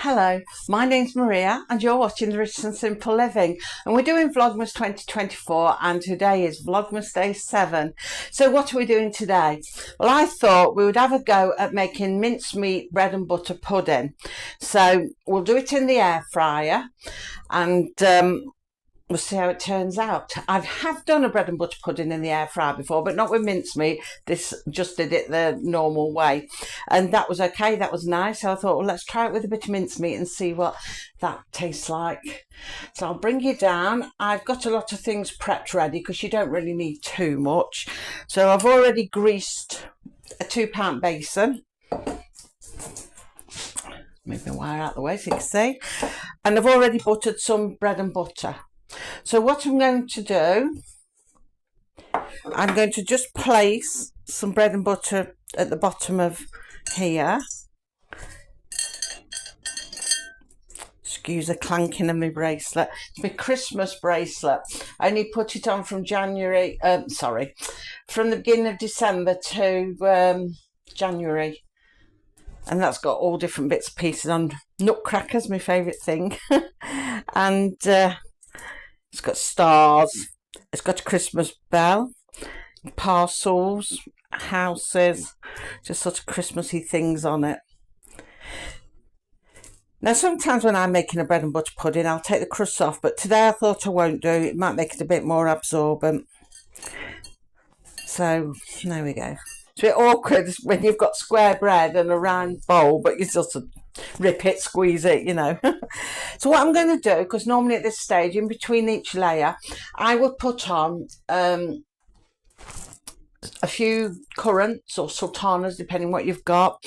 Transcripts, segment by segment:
Hello, my name's Maria and you're watching The Rich and Simple Living, and we're doing Vlogmas 2024 and today is Vlogmas Day 7. So what are we doing today? Well, I thought we would have a go at making mincemeat bread and butter pudding. So we'll do it in the air fryer and we'll see how it turns out. I have done a bread and butter pudding in the air fryer before, but not with mincemeat. This just did it the normal way. And that was okay, that was nice. So I thought, well, let's try it with a bit of mincemeat and see what that tastes like. So I'll bring you down. I've got a lot of things prepped ready because you don't really need too much. So I've already greased a 2-pound basin. Move my wire out of the way so you can see. And I've already buttered some bread and butter. So what I'm going to do, I'm going to just place some bread and butter at the bottom of here. Excuse the clanking of my bracelet. It's my Christmas bracelet. I only put it on from from the beginning of December to January. And that's got all different bits and pieces on. Nutcrackers, my favourite thing. And it's got stars, it's got a Christmas bell, parcels, houses, just sort of Christmassy things on it. Now sometimes when I'm making a bread and butter pudding I'll take the crust off, but today I thought I won't do. It might make it a bit more absorbent. So there we go. It's a bit awkward when you've got square bread and a round bowl, but you sort of rip it, squeeze it, you know. So what I'm going to do, because normally at this stage, in between each layer, I will put on a few currants or sultanas, depending what you've got,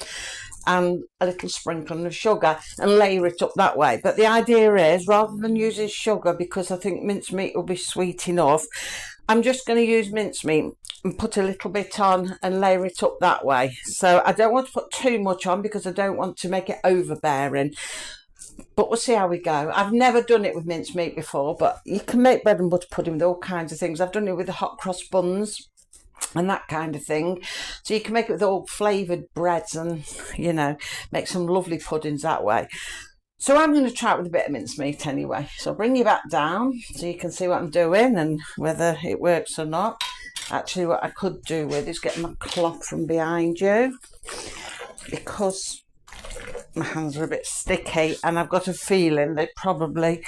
and a little sprinkling of sugar and layer it up that way. But the idea is, rather than using sugar, because I think mincemeat will be sweet enough, I'm just going to use mincemeat and put a little bit on and layer it up that way. So I don't want to put too much on because I don't want to make it overbearing. But we'll see how we go. I've never done it with mincemeat before, but you can make bread and butter pudding with all kinds of things. I've done it with the hot cross buns and that kind of thing. So you can make it with all flavoured breads and, you know, make some lovely puddings that way. So I'm going to try it with a bit of mincemeat anyway. So I'll bring you back down so you can see what I'm doing and whether it works or not. Actually, what I could do with is get my cloth from behind you, because my hands are a bit sticky and I've got a feeling they probably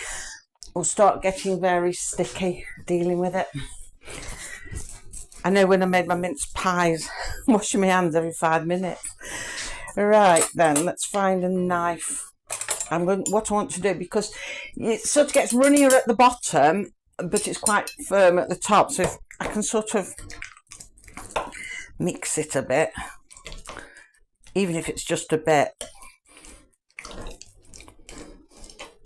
will start getting very sticky dealing with it. I know when I made my mince pies, washing my hands every 5 minutes. Right then, let's find a knife. What I want to do, because it sort of gets runnier at the bottom, but it's quite firm at the top. So if I can sort of mix it a bit, even if it's just a bit.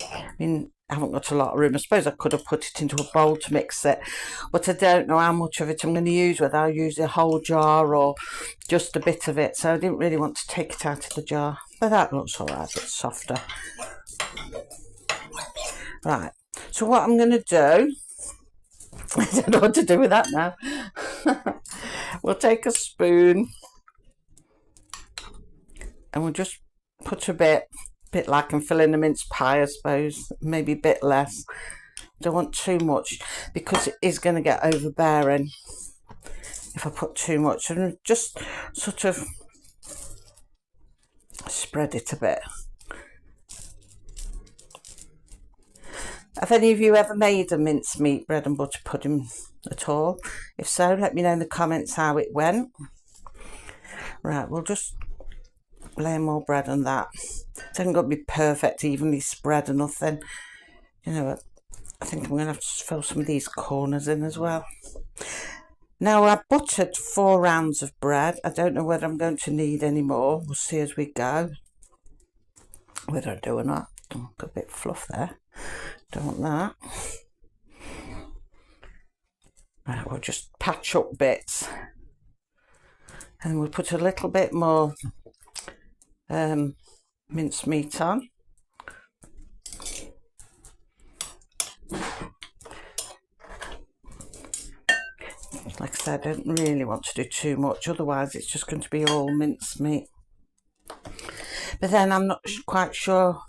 I mean, I haven't got a lot of room. I suppose I could have put it into a bowl to mix it, but I don't know how much of it I'm going to use, whether I'll use the whole jar or just a bit of it. So I didn't really want to take it out of the jar. But that looks all right, it's softer. Right, so what I'm going to do, I don't know what to do with that now. We'll take a spoon and we'll just put a bit like I'm filling a mince pie, I suppose, maybe a bit less. Don't want too much because it is going to get overbearing if I put too much. And just sort of spread it a bit. Have any of you ever made a mincemeat bread and butter pudding at all? If so, let me know in the comments how it went. Right, we'll just lay more bread on that. It hasn't got to be perfect, evenly spread or nothing. You know what? I think I'm going to have to fill some of these corners in as well. Now, I buttered 4 rounds of bread. I don't know whether I'm going to need any more. We'll see as we go whether I do or not. Oh, got a bit of fluff there. Don't want that. Right, we'll just patch up bits. And we'll put a little bit more mincemeat on. Like I said, I don't really want to do too much, otherwise it's just going to be all mincemeat. But then I'm not quite sure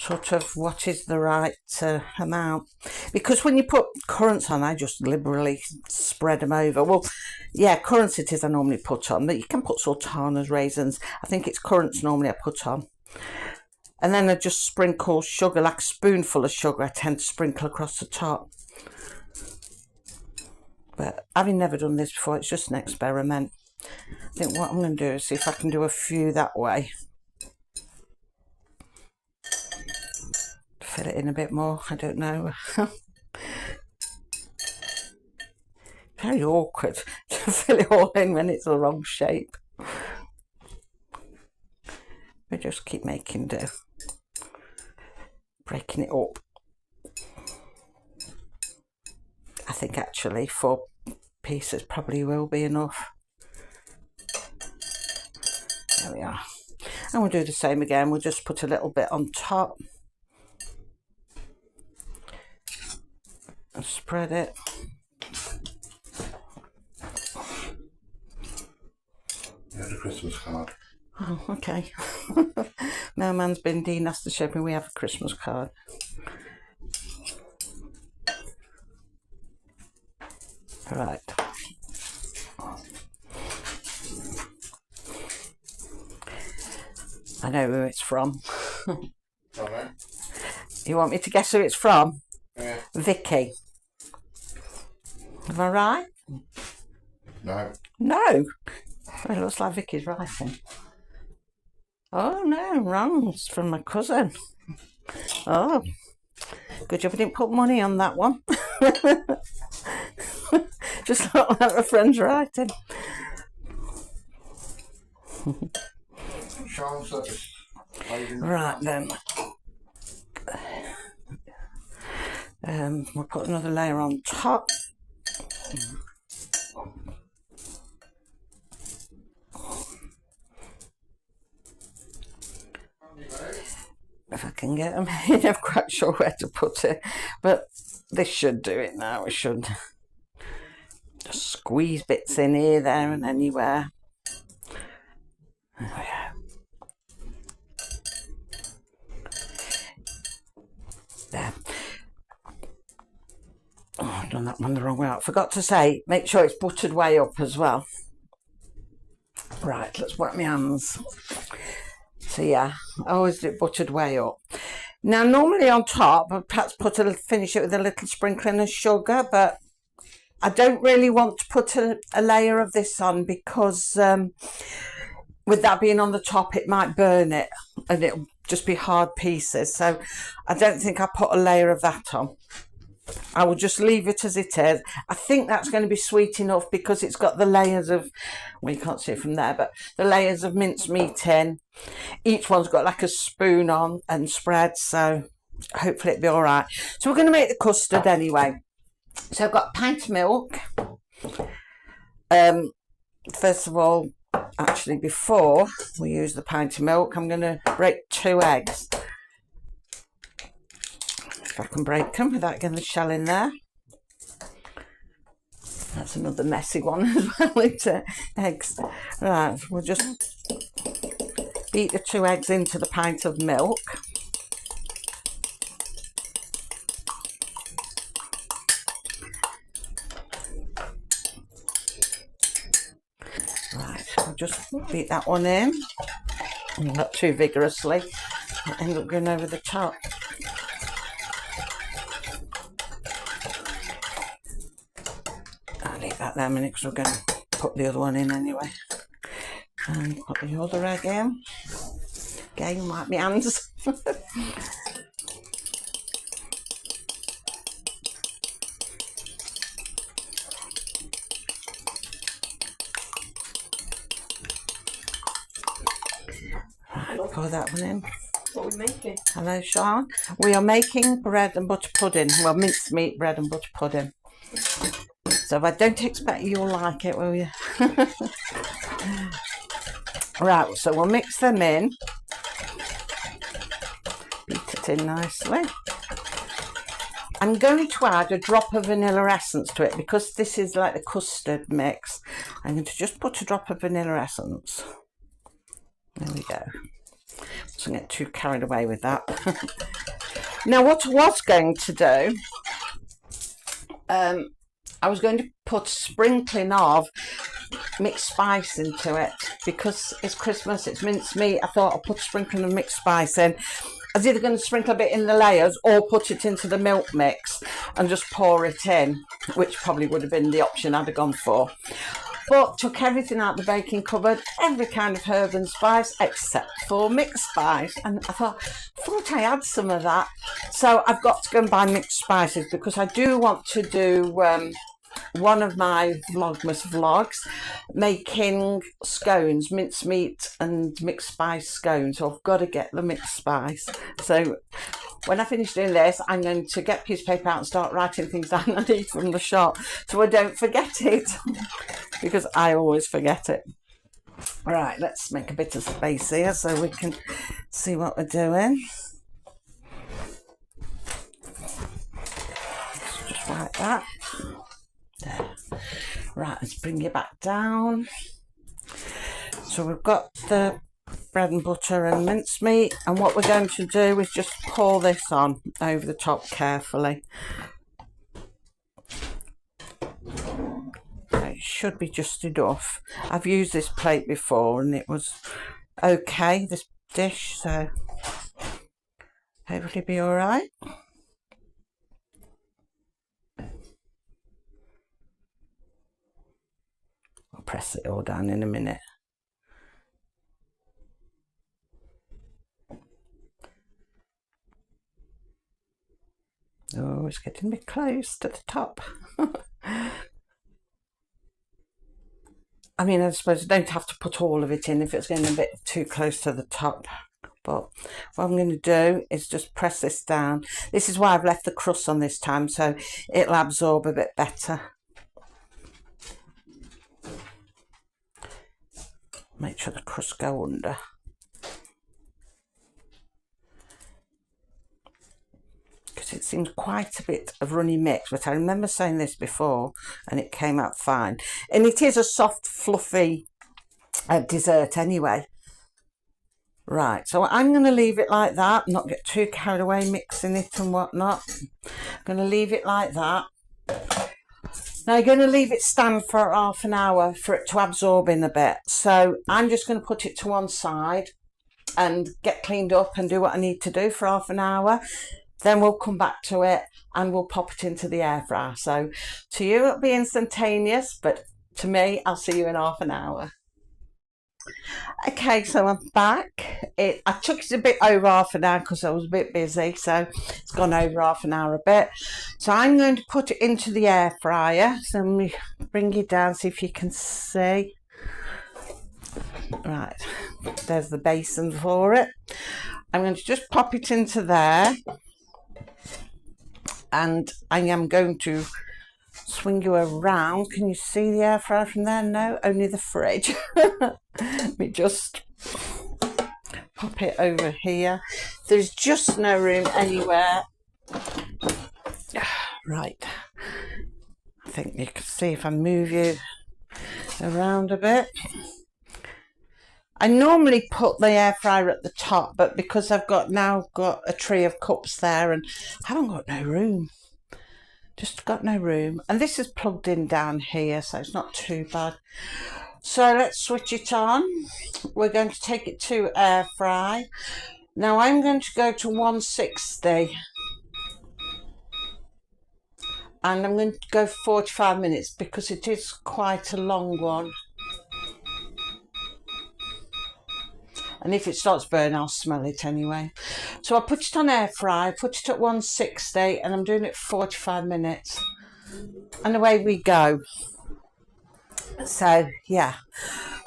sort of what is the right amount, because when you put currants on, I just liberally spread them over. Well, yeah, currants it is I normally put on, but you can put sultanas, raisins. I think it's currants normally I put on. And then I just sprinkle sugar, like a spoonful of sugar I tend to sprinkle across the top. But having never done this before, it's just an experiment. I think what I'm going to do is see if I can do a few that way. Fill it in a bit more, I don't know. Very awkward to fill it all in when it's the wrong shape. We just keep making do. Breaking it up. I think actually 4 pieces probably will be enough. There we are. And we'll do the same again. We'll just put a little bit on top. And spread it. You had a Christmas card. Oh, okay. Mailman's been Dean has to show me we have a Christmas card. Right. I know who it's from. Right. You want me to guess who it's from? Yeah. Vicky. Am I right? No. No. Well, it looks like Vicky's writing. Oh no, wrong. It's from my cousin. Oh, good job I didn't put money on that one. Just look like my friend's writing. Right then. We'll put another layer on top. If I can get them in, I'm quite sure where to put it, but this should do it now. We should just squeeze bits in here, there and anywhere. Oh, yeah. There. Oh, I've done that one the wrong way. I forgot to say, make sure it's buttered way up as well. Right, let's wet my hands. So yeah, I always do it buttered way up. Now normally on top, I'd perhaps finish it with a little sprinkling of sugar, but I don't really want to put a layer of this on because with that being on the top, it might burn it and it'll just be hard pieces. So I don't think I'll put a layer of that on. I will just leave it as it is. I think that's going to be sweet enough because it's got the layers of, well, you can't see it from there, but the layers of mincemeat in. Each one's got like a spoon on and spread, so hopefully it'll be all right. So we're going to make the custard anyway. So I've got a pint of milk. First of all, actually before we use the pint of milk, I'm going to break 2 eggs. If I can break them without getting the shell in there. That's another messy one as well, isn't it? Eggs. Right, we'll just beat the 2 eggs into the pint of milk. Right, we'll just beat that one in. Not too vigorously. I'll end up going over the top. Leave that there a minute because we're going to put the other one in anyway. And put the other egg in. Again, wipe my hands. Right, pour that one in. What are we making? Hello, Sean. We are making bread and butter pudding. Well, mincemeat bread and butter pudding. So I don't expect you'll like it, will you? Right, so we'll mix them in. Beat it in nicely. I'm going to add a drop of vanilla essence to it because this is like the custard mix. I'm going to just put a drop of vanilla essence. There we go. Mustn't get too carried away with that. Now, what I was going to do, I was going to put a sprinkling of mixed spice into it because it's Christmas, it's mincemeat. I thought I'll put a sprinkling of mixed spice in. I was either going to sprinkle a bit in the layers or put it into the milk mix and just pour it in, which probably would have been the option I'd have gone for. But took everything out of the baking cupboard, every kind of herb and spice except for mixed spice. And I thought I had some of that. So I've got to go and buy mixed spices because I do want to do one of my Vlogmas vlogs making scones, mincemeat and mixed spice scones. So I've got to get the mixed spice. So when I finish doing this, I'm going to get a piece of paper out and start writing things down I need from the shop so I don't forget it because I always forget it. Right, let's make a bit of space here so we can see what we're doing. Just like that. There. Right, let's bring you back down. So we've got the bread and butter and mincemeat, and what we're going to do is just pour this on over the top carefully. It should be just enough. I've used this plate before and it was okay, this dish, so hopefully be all right. I'll press it all down in a minute. Oh, it's getting a bit close to the top. I mean, I suppose I don't have to put all of it in if it's getting a bit too close to the top. But what I'm going to do is just press this down. This is why I've left the crust on this time, so it'll absorb a bit better. Make sure the crust go under. Because it seems quite a bit of runny mix, but I remember saying this before and it came out fine. And it is a soft, fluffy dessert anyway. Right, so I'm going to leave it like that, not get too carried away mixing it and whatnot. I'm going to leave it like that. Now you're going to leave it stand for half an hour for it to absorb in a bit. So I'm just going to put it to one side and get cleaned up and do what I need to do for half an hour. Then we'll come back to it and we'll pop it into the air fryer. So to you it'll be instantaneous, but to me I'll see you in half an hour. Okay, so I'm back. I took it a bit over half an hour because I was a bit busy, so it's gone over half an hour a bit. So I'm going to put it into the air fryer. So let me bring you down, see if you can see. Right, there's the basin for it. I'm going to just pop it into there, and I am going to swing you around. Can you see the air fryer from there? No, only the fridge. Let me just pop it over here. There's just no room anywhere. Right, I think you can see if I move you around a bit. I normally put the air fryer at the top, but because I've now got a tray of cups there and I haven't got no room. Just got no room. And this is plugged in down here, so it's not too bad. So let's switch it on. We're going to take it to air fry. Now I'm going to go to 160. And I'm going to go for 45 minutes because it is quite a long one. And if it starts burning, I'll smell it anyway. So I put it on air fry, put it at 160, and I'm doing it for 45 minutes. And away we go. So, yeah.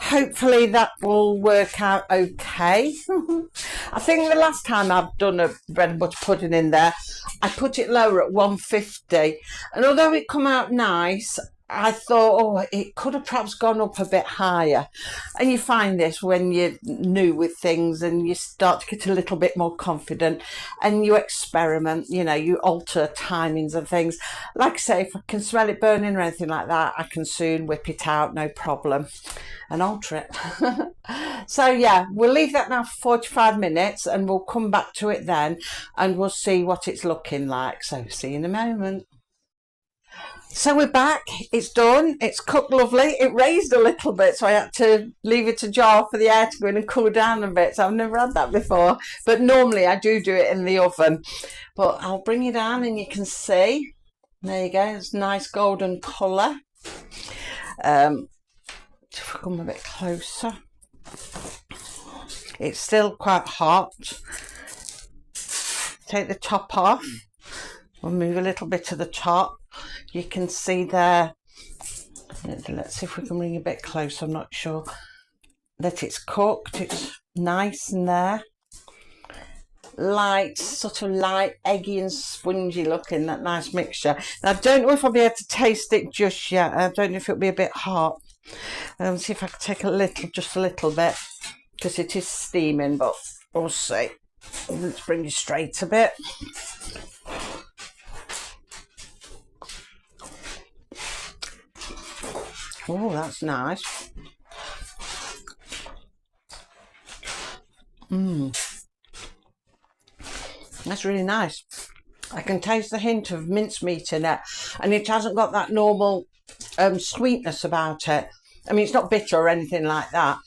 Hopefully that will work out okay. I think the last time I've done a bread and butter pudding in there, I put it lower at 150. And although it come out nice, I thought, oh, it could have perhaps gone up a bit higher. And you find this when you're new with things and you start to get a little bit more confident and you experiment, you know, you alter timings and things. Like I say, if I can smell it burning or anything like that, I can soon whip it out, no problem, and alter it. So yeah, we'll leave that now for 45 minutes and we'll come back to it then and we'll see what it's looking like. So see you in a moment. So we're back, it's done, it's cooked lovely. It raised a little bit, so I had to leave it ajar for the air to go in and cool down a bit. So I've never had that before, but normally I do it in the oven. But I'll bring it down and you can see, there you go, it's nice golden colour. If I come a bit closer, it's still quite hot. Take the top off, we'll move a little bit to the top. You can see there, let's see if we can bring a bit closer, I'm not sure, that it's cooked, it's nice in there. Light, sort of light, eggy and spongy looking, that nice mixture. Now, I don't know if I'll be able to taste it just yet. I don't know if it'll be a bit hot. See if I can take a little, just a little bit, because it is steaming, but we'll see. Let's bring you straight a bit. Oh, that's nice. That's really nice. I can taste the hint of mincemeat in it, and it hasn't got that normal sweetness about it. I mean, it's not bitter or anything like that,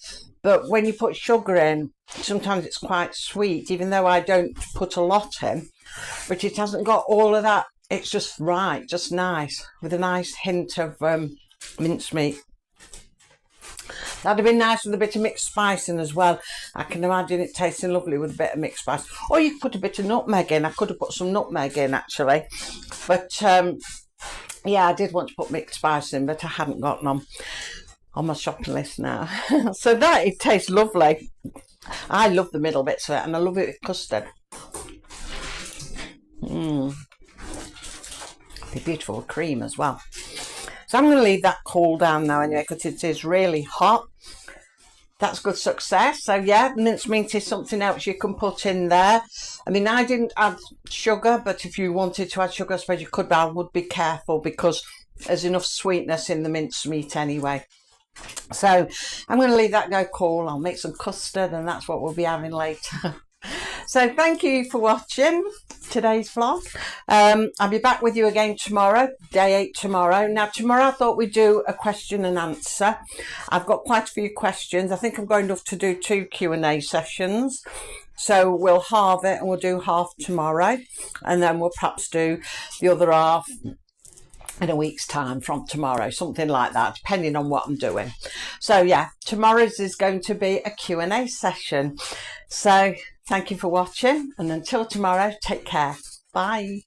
but when you put sugar in, sometimes it's quite sweet, even though I don't put a lot in, but it hasn't got all of that. It's just right, just nice, with a nice hint of mincemeat. That'd have been nice with a bit of mixed spice in as well. I can imagine it tasting lovely with a bit of mixed spice. Or you could put a bit of nutmeg in. I could have put some nutmeg in actually. But yeah, I did want to put mixed spice in, but I hadn't got none on my shopping list now. So that, it tastes lovely. I love the middle bits of it, and I love it with custard. Be beautiful with cream as well. So I'm going to leave that cool down now anyway, because it is really hot. That's good success. So yeah, mincemeat is something else you can put in there. I mean, I didn't add sugar, but if you wanted to add sugar, I suppose you could, but I would be careful because there's enough sweetness in the mincemeat anyway. So I'm going to leave that go cool. I'll make some custard and that's what we'll be having later. So thank you for watching today's vlog. I'll be back with you again tomorrow, day 8 tomorrow. Now tomorrow I thought we'd do a question and answer. I've got quite a few questions. I think I'm going to have to do 2 Q&A sessions. So we'll halve it and we'll do half tomorrow. And then we'll perhaps do the other half in a week's time from tomorrow, something like that, depending on what I'm doing. So yeah, tomorrow's is going to be a Q&A session. So thank you for watching, and until tomorrow, take care. Bye.